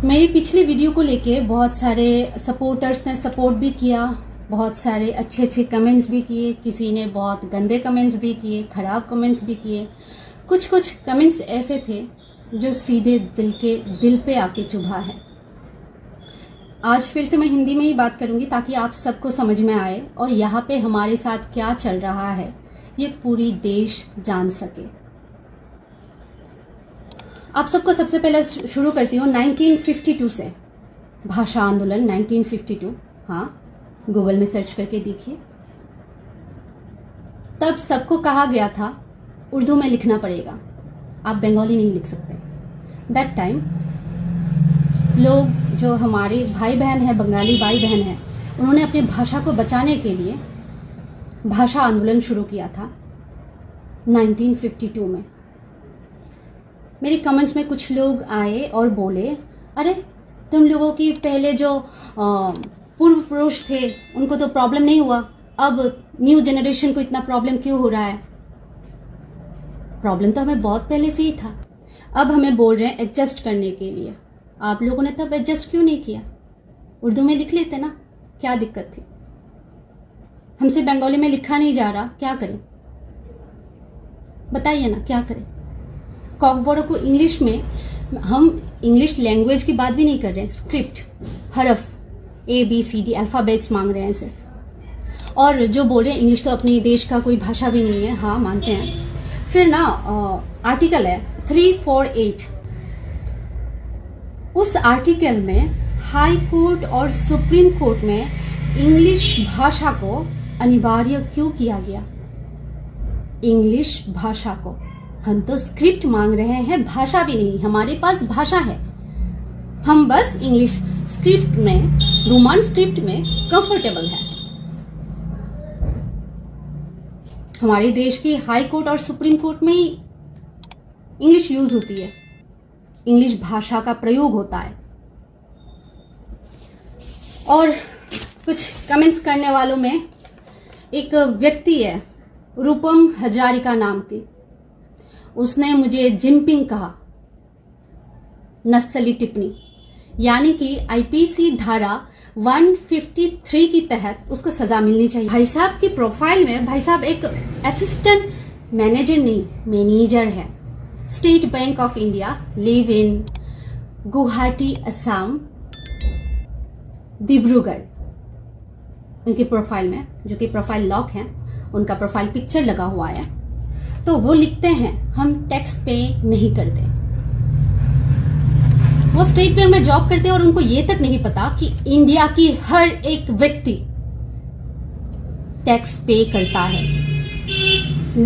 मेरी पिछली वीडियो को लेके बहुत सारे सपोर्टर्स ने सपोर्ट भी किया, बहुत सारे अच्छे अच्छे कमेंट्स भी किए, किसी ने बहुत गंदे कमेंट्स भी किए, खराब कमेंट्स भी किए। कुछ कमेंट्स ऐसे थे जो सीधे दिल पे आके चुभा है। आज फिर से मैं हिंदी में ही बात करूंगी ताकि आप सबको समझ में आए और यहाँ पे हमारे साथ क्या चल रहा है ये पूरी देश जान सके। आप सबको सबसे पहले शुरू करती हूँ 1952 से। भाषा आंदोलन 1952, हाँ गूगल में सर्च करके देखिए। तब सबको कहा गया था उर्दू में लिखना पड़ेगा, आप बंगाली नहीं लिख सकते। दैट टाइम लोग जो हमारे भाई बहन हैं, बंगाली भाई बहन हैं, उन्होंने अपनी भाषा को बचाने के लिए भाषा आंदोलन शुरू किया था 1952 में। मेरे कमेंट्स में कुछ लोग आए और बोले, अरे तुम लोगों की पहले जो पूर्व पुरुष थे उनको तो प्रॉब्लम नहीं हुआ, अब न्यू जनरेशन को इतना प्रॉब्लम क्यों हो रहा है? प्रॉब्लम तो हमें बहुत पहले से ही था, अब हमें बोल रहे हैं एडजस्ट करने के लिए। आप लोगों ने तब एडजस्ट क्यों नहीं किया? उर्दू में लिख लेते ना, क्या दिक्कत थी? हमसे बंगाली में लिखा नहीं जा रहा, क्या करें बताइए ना, क्या करें? कॉकबोरो को इंग्लिश में, हम इंग्लिश लैंग्वेज की बात भी नहीं कर रहे हैं, स्क्रिप्ट, हरफ ABCD अल्फाबेट्स मांग रहे हैं सिर्फ। और जो बोल रहे हैं इंग्लिश तो अपने देश का कोई भाषा भी नहीं है, हाँ मानते हैं। फिर ना आर्टिकल है 348, उस आर्टिकल में हाई कोर्ट और सुप्रीम कोर्ट में इंग्लिश भाषा को अनिवार्य क्यों किया गया? इंग्लिश भाषा को, हम तो स्क्रिप्ट मांग रहे हैं, भाषा भी नहीं। हमारे पास भाषा है, हम बस इंग्लिश स्क्रिप्ट में, रोमन स्क्रिप्ट में कंफर्टेबल है। हमारे देश की हाई कोर्ट और सुप्रीम कोर्ट में ही इंग्लिश यूज होती है, इंग्लिश भाषा का प्रयोग होता है। और कुछ कमेंट्स करने वालों में एक व्यक्ति है रूपम हजारिका नाम की, उसने मुझे जिनपिंग कहा, नस्ली टिप्पणी, यानी कि IPC धारा 153 की तहत उसको सजा मिलनी चाहिए। भाई साहब की प्रोफाइल में भाई साहब एक असिस्टेंट मैनेजर नहीं, मैनेजर है। State bank of India, live in Guwahati Assam, Dibrugarh, उनकी प्रोफाइल में, जो कि प्रोफाइल लॉक है, उनका प्रोफाइल पिक्चर लगा हुआ है। तो वो लिखते हैं हम टैक्स पे नहीं करते। वो स्टेट बैंक में जॉब करते हैं और उनको ये तक नहीं पता कि इंडिया की हर एक व्यक्ति टैक्स पे करता है।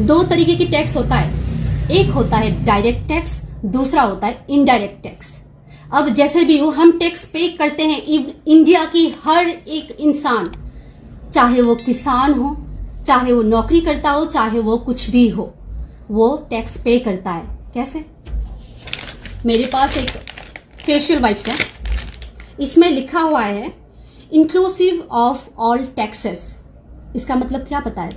2 तरीके की टैक्स होता है, एक होता है डायरेक्ट टैक्स, दूसरा होता है इनडायरेक्ट टैक्स। अब जैसे भी हो, हम टैक्स पे करते हैं। इंडिया की हर एक इंसान, चाहे वो किसान हो, चाहे वो नौकरी करता हो, चाहे वो कुछ भी हो, वो टैक्स पे करता है। कैसे? मेरे पास एक फेशियल वाइप्स है, इसमें लिखा हुआ है इंक्लूसिव ऑफ ऑल टैक्सेस। इसका मतलब क्या पता है?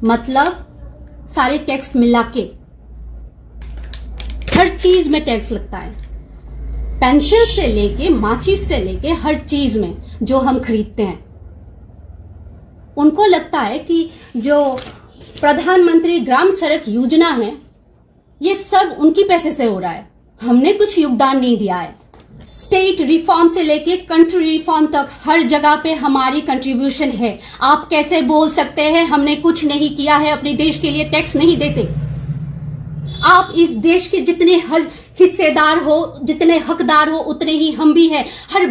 मतलब सारे टैक्स मिला के हर चीज में टैक्स लगता है, पेंसिल से लेके माचिस से लेके हर चीज में जो हम खरीदते हैं। उनको लगता है कि जो प्रधानमंत्री ग्राम सड़क योजना है ये सब उनकी पैसे से हो रहा है, हमने कुछ योगदान नहीं दिया है। स्टेट रिफॉर्म से लेके कंट्री रिफॉर्म तक हर जगह पे हमारी कंट्रीब्यूशन है। आप कैसे बोल सकते हैं हमने कुछ नहीं किया है, अपने देश के लिए टैक्स नहीं देते? आप इस देश के जितने हिस्सेदार हो, जितने हकदार हो, उतने ही हम भी हैं। हर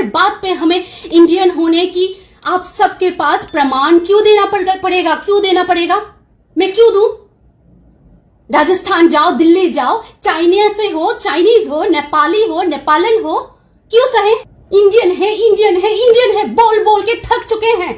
बात पे हमें इंडियन होने की आप सबके पास प्रमाण क्यों देना पड़ेगा? क्यों देना पड़ेगा? मैं क्यों दूं? राजस्थान जाओ, दिल्ली जाओ, चाइनीज हो, नेपाली हो, नेपालन हो, क्यों सहे? इंडियन है बोल बोल के थक चुके हैं।